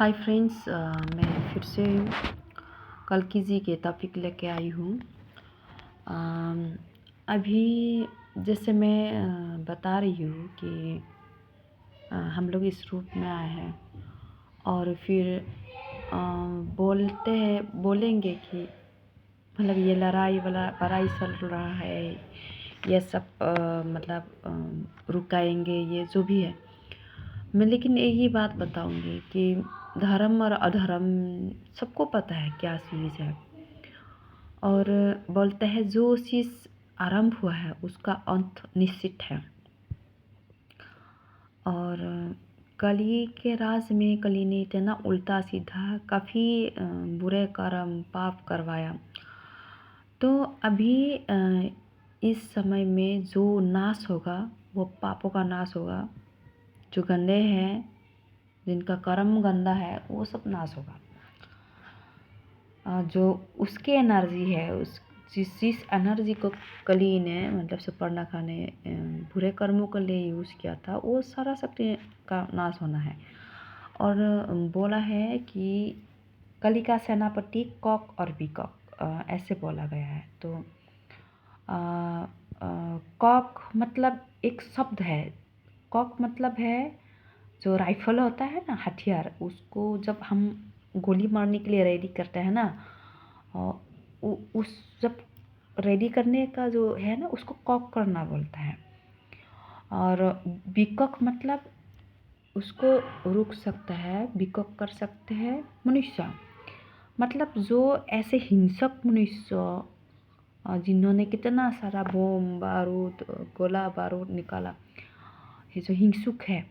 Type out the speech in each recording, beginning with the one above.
Hi friends, मैं फिर से कल्कि जी के टॉपिक लेके आई हूँ। अभी जैसे मैं बता रही हूँ कि हम लोग इस रूप में आए हैं और फिर बोलेंगे कि मतलब ये लड़ाई चल रहा है, ये सब रुकाएंगे, ये जो भी है। मैं लेकिन यही बात बताऊंगी कि धर्म और अधर्म सबको पता है क्या चीज़ है, और बोलते हैं जो चीज़ आरंभ हुआ है उसका अंत निश्चित है। और कली के राज में कली ने इतना उल्टा सीधा काफ़ी बुरे कर्म पाप करवाया। तो अभी इस समय में जो नाश होगा वो पापों का नाश होगा। जो गंदे हैं, जिनका कर्म गंदा है, वो सब नाश होगा। जो उसकी एनर्जी है, उस जिस एनर्जी को कली ने मतलब सुपर्णखा ने बुरे कर्मों के लिए यूज़ किया था, वो सारा शक्ति का नाश होना है। और बोला है कि कली का सेनापति कॉक और बीकॉक, ऐसे बोला गया है। तो कॉक मतलब एक शब्द है। कॉक मतलब है जो राइफल होता है ना, हथियार, उसको जब हम गोली मारने के लिए रेडी करते हैं ना, उस जब रेडी करने का जो है ना, उसको कॉक करना बोलता है। और बिकॉक मतलब उसको रुक सकता है, बिकॉक कर सकते हैं मनुष्य। मतलब जो ऐसे हिंसक मनुष्य जिन्होंने कितना सारा बम बारूद गोला बारूद निकाला, ये जो हिंसुक है,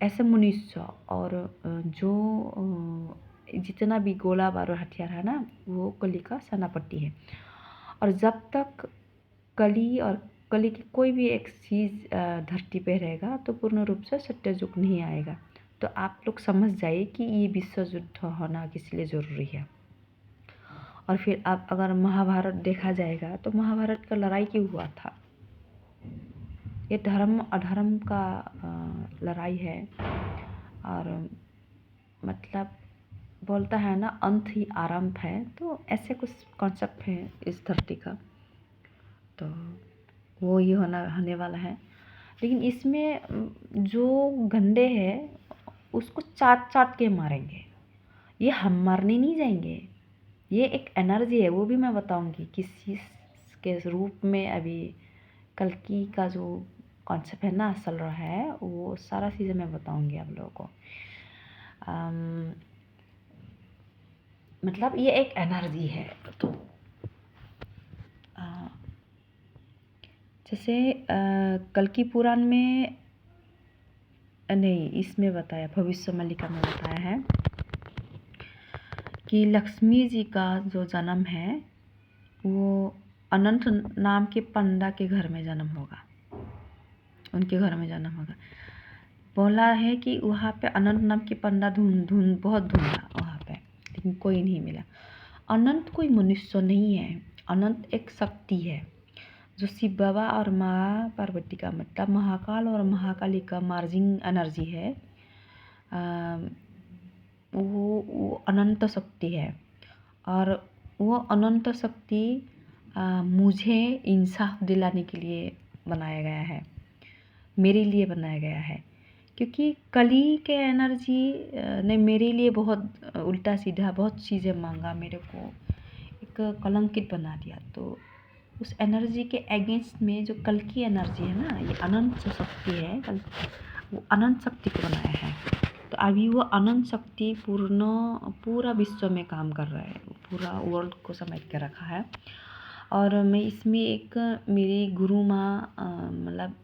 ऐसे मनुष्य और जो जितना भी गोला बारूद हथियार है ना, वो कली का सेनापति है। और जब तक कली की कोई भी एक चीज़ धरती पे रहेगा तो पूर्ण रूप से सत्ययुग नहीं आएगा। तो आप लोग समझ जाइए कि ये विश्व युद्ध होना किस लिए ज़रूरी है। और फिर आप अगर महाभारत देखा जाएगा तो महाभारत का लड़ाई क्यों हुआ था? ये धर्म अधर्म का लड़ाई है। और मतलब बोलता है ना, अंत ही आरंभ है। तो ऐसे कुछ कॉन्सेप्ट है इस धरती का, तो वो ही होने वाला है। लेकिन इसमें जो गंदे है उसको चाट के मारेंगे। ये हम मारने नहीं जाएंगे, ये एक एनर्जी है। वो भी मैं बताऊंगी किस चीज़ के रूप में अभी कल्कि का जो कॉन्सेप्ट है ना चल रहा है, वो सारा चीज़ें मैं बताऊंगी आप लोगों को। मतलब ये एक एनर्जी है। तो जैसे कल्कि पुराण में नहीं, इसमें बताया, भविष्य मालिका में बताया है कि लक्ष्मी जी का जो जन्म है वो अनंत नाम के पंडा के घर में जन्म होगा, उनके घर में जन्म होगा। बोला है कि वहाँ पे अनंत नाम के पंडा बहुत ढूंढा वहाँ पे, लेकिन कोई नहीं मिला। अनंत कोई मनुष्य नहीं है, अनंत एक शक्ति है जो शिव बाबा और माँ पार्वती का मतलब महाकाल और महाकाली का मार्जिंग एनर्जी है। वो अनंत शक्ति है। और वो अनंत शक्ति मुझे इंसाफ दिलाने के लिए बनाया गया है, मेरे लिए बनाया गया है। क्योंकि कली के एनर्जी ने मेरे लिए बहुत उल्टा सीधा बहुत चीज़ें मांगा, मेरे को एक कलंकित बना दिया। तो उस एनर्जी के अगेंस्ट में जो कल की एनर्जी है ना, ये अनंत शक्ति है, वो अनंत शक्ति को बनाया है। तो अभी वो अनंत शक्ति पूरा विश्व में काम कर रहा है, पूरा वर्ल्ड को समेट के रखा है। और मैं इसमें एक मेरी गुरु माँ मतलब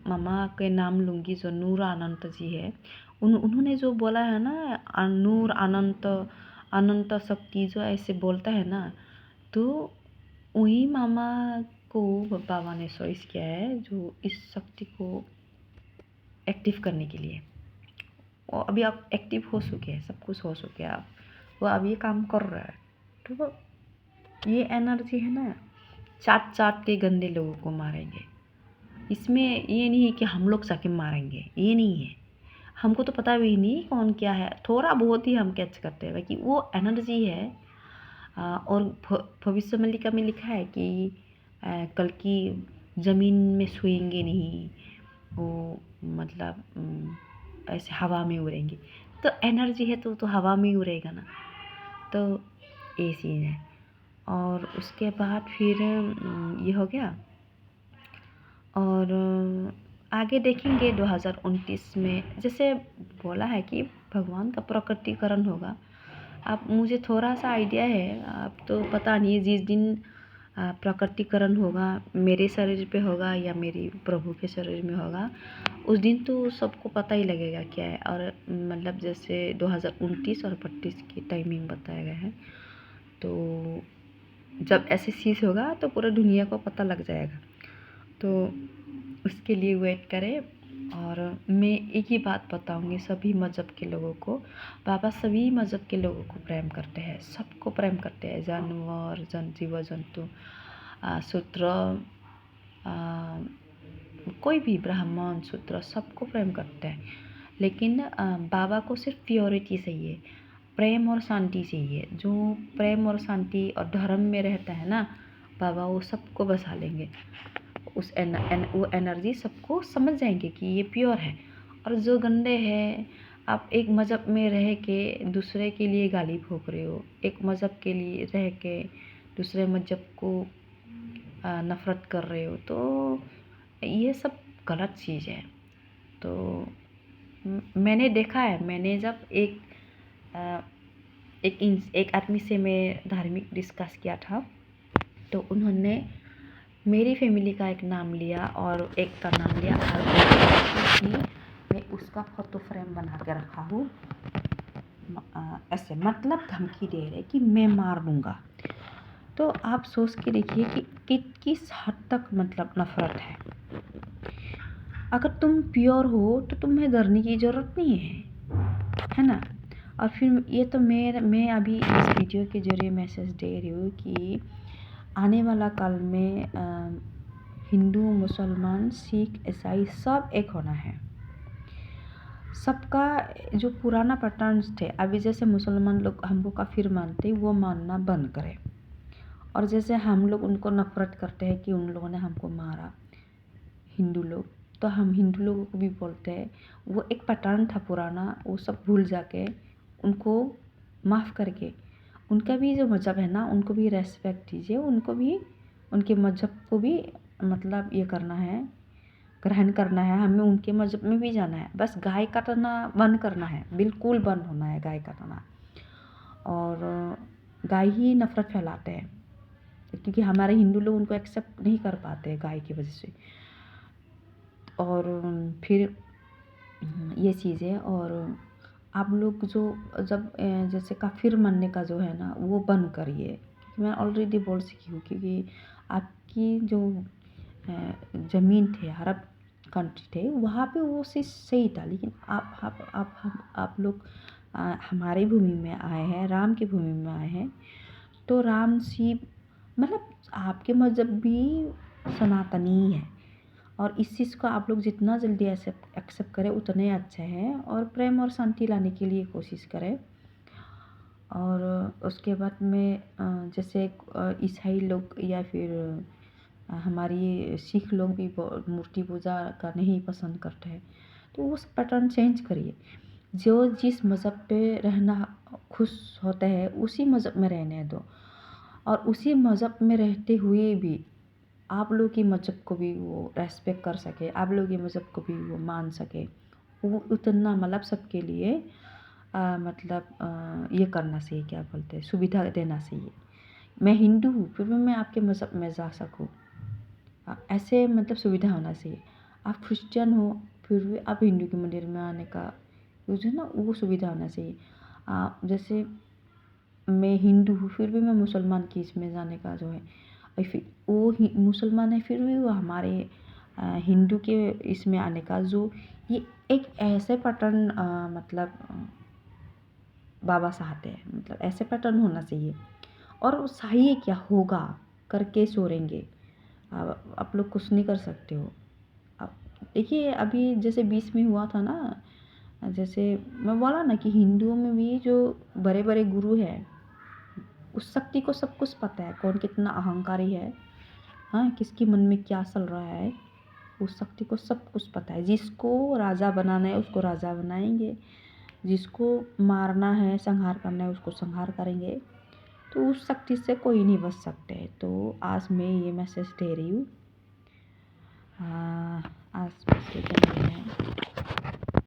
मामा के नाम लूँगी, जो नूर अनंत जी है। उन्होंने जो बोला है ना, नूर अनंत शक्ति जो ऐसे बोलता है ना, तो वही मामा को बाबा ने चॉइस किया है, जो इस शक्ति को एक्टिव करने के लिए। वो अभी आप एक्टिव हो चुके हैं, सब कुछ हो चुके हैं आप, वो अब ये काम कर रहा है। तो ये एनर्जी है ना, चाट के गंदे लोगों को मारेंगे। इसमें ये नहीं है कि हम लोग जाके मारेंगे, ये नहीं है। हमको तो पता भी नहीं कौन क्या है, थोड़ा बहुत ही हम कैच करते हैं, बाकी वो एनर्जी है। और भविष्य मल्लिका में लिखा है कि कल की ज़मीन में सोएंगे नहीं, वो मतलब ऐसे हवा में उड़ेंगे। तो एनर्जी है तो हवा में ही उड़ेगा ना, तो ये चीज़ है। और उसके बाद फिर ये हो गया। और आगे देखेंगे 2029 में, जैसे बोला है कि भगवान का प्रकटीकरण होगा। अब मुझे थोड़ा सा आइडिया है, अब तो पता नहीं जिस दिन प्रकटीकरण होगा, मेरे शरीर पे होगा या मेरी प्रभु के शरीर में होगा, उस दिन तो सबको पता ही लगेगा क्या है। और मतलब जैसे 2029 और 32 की टाइमिंग बताया गया है, तो जब ऐसे चीज़ होगा तो पूरा दुनिया को पता लग जाएगा। तो उसके लिए वेट करें। और मैं एक ही बात बताऊंगी सभी मज़हब के लोगों को, बाबा सभी मज़हब के लोगों को प्रेम करते हैं, सबको प्रेम करते हैं, जानवर जीव जंतु, शूद्र, कोई भी ब्राह्मण शूद्र सबको प्रेम करते हैं। लेकिन बाबा को सिर्फ प्योरिटी चाहिए, प्रेम और शांति चाहिए। जो प्रेम और शांति और धर्म में रहता है ना, बाबा वो सबको बसा लेंगे। वो एनर्जी सबको समझ जाएंगे कि ये प्योर है। और जो गंदे हैं, आप एक मज़हब में रह के दूसरे के लिए गाली भोग रहे हो, एक मज़हब के लिए रह के दूसरे मज़हब को नफ़रत कर रहे हो, तो ये सब गलत चीज़ है। तो मैंने देखा है, मैंने जब एक आदमी से मैं धार्मिक डिस्कस किया था, तो उन्होंने मेरी फैमिली का एक नाम लिया और एक का नाम लिया, और मैं उसका फोटो फ्रेम बना के रखा हूँ। ऐसे मतलब धमकी दे रहे कि मैं मार दूँगा। तो आप सोच के देखिए कि किस हद तक मतलब नफ़रत है। अगर तुम प्योर हो तो तुम्हें डरने की ज़रूरत नहीं है ना। और फिर ये तो मैं अभी इस वीडियो के जरिए मैसेज दे रही हूँ कि आने वाला काल में हिंदू, मुसलमान, सिख, ईसाई सब एक होना है। सबका जो पुराना पैटर्न्स थे, अभी जैसे मुसलमान लोग हमको काफिर मानते, वो मानना बंद करें। और जैसे हम लोग उनको नफरत करते हैं कि उन लोगों ने हमको मारा, हिंदू लोग, तो हम हिंदू लोगों को भी बोलते हैं वो एक पैटर्न था पुराना, वो सब भूल जाके उनको माफ़ करके उनका भी जो मज़हब है ना, उनको भी रेस्पेक्ट दीजिए, उनको भी उनके मज़हब को भी मतलब ये करना है, ग्रहण करना है। हमें उनके मज़हब में भी जाना है। बस गाय काटना बंद करना है, बिल्कुल बंद होना है गाय काटना। और गाय ही नफ़रत फैलाते हैं, क्योंकि हमारे हिंदू लोग उनको एक्सेप्ट नहीं कर पाते गाय की वजह से। और फिर ये चीज़ें, और आप लोग जो जब जैसे काफिर मानने का जो है ना, वो बंद करिए। मैं ऑलरेडी बोल चुकी हूँ, क्योंकि आपकी जो ज़मीन थे, अरब कंट्री थे, वहाँ पे वो चीज़ सही था। लेकिन आप लोग हमारी भूमि में आए हैं, राम की भूमि में आए हैं, तो राम शिव मतलब आपके मज़हब भी सनातनी है। और इस चीज़ को आप लोग जितना जल्दी एक्सेप्ट करें उतने अच्छे हैं, और प्रेम और शांति लाने के लिए कोशिश करें। और उसके बाद में जैसे ईसाई लोग या फिर हमारी सिख लोग भी मूर्ति पूजा का नहीं पसंद करते हैं, तो उस पैटर्न चेंज करिए। जो जिस मज़हब पे रहना खुश होता है उसी मज़हब में रहने दो, और उसी मज़हब में रहते हुए भी आप लोग की मज़हब को भी वो रेस्पेक्ट कर सके, आप लोग की मज़हब को भी वो मान सके, वो उतना मतलब सबके लिए मतलब ये करना चाहिए, क्या बोलते हैं, सुविधा देना चाहिए। मैं हिंदू हूँ फिर भी मैं आपके मज़हब में जा सकूँ, ऐसे मतलब सुविधा होना चाहिए। आप क्रिश्चियन हो फिर भी आप हिंदू के मंदिर में आने का जो है ना, वो सुविधा होना चाहिए। जैसे मैं हिंदू हूँ फिर भी मैं मुसलमान की इसमें जाने का जो है, फिर वो मुसलमान है फिर भी वो हमारे हिंदू के इसमें आने का जो, ये एक ऐसे पैटर्न मतलब बाबा चाहते हैं, मतलब ऐसे पैटर्न होना चाहिए। और वो चाहिए क्या होगा करके सोरेंगे, आप लोग कुछ नहीं कर सकते हो। अब देखिए अभी जैसे 20 में हुआ था ना, जैसे मैं बोला ना कि हिंदुओं में भी जो बड़े बड़े गुरु हैं, उस शक्ति को सब कुछ पता है, कौन कितना अहंकारी है, हाँ, किसके मन में क्या चल रहा है, उस शक्ति को सब कुछ पता है। जिसको राजा बनाना है उसको राजा बनाएंगे, जिसको मारना है, संहार करना है, उसको संहार करेंगे। तो उस शक्ति से कोई नहीं बच सकते। तो आज मैं ये मैसेज दे रही हूँ। आज बस इतना ही है।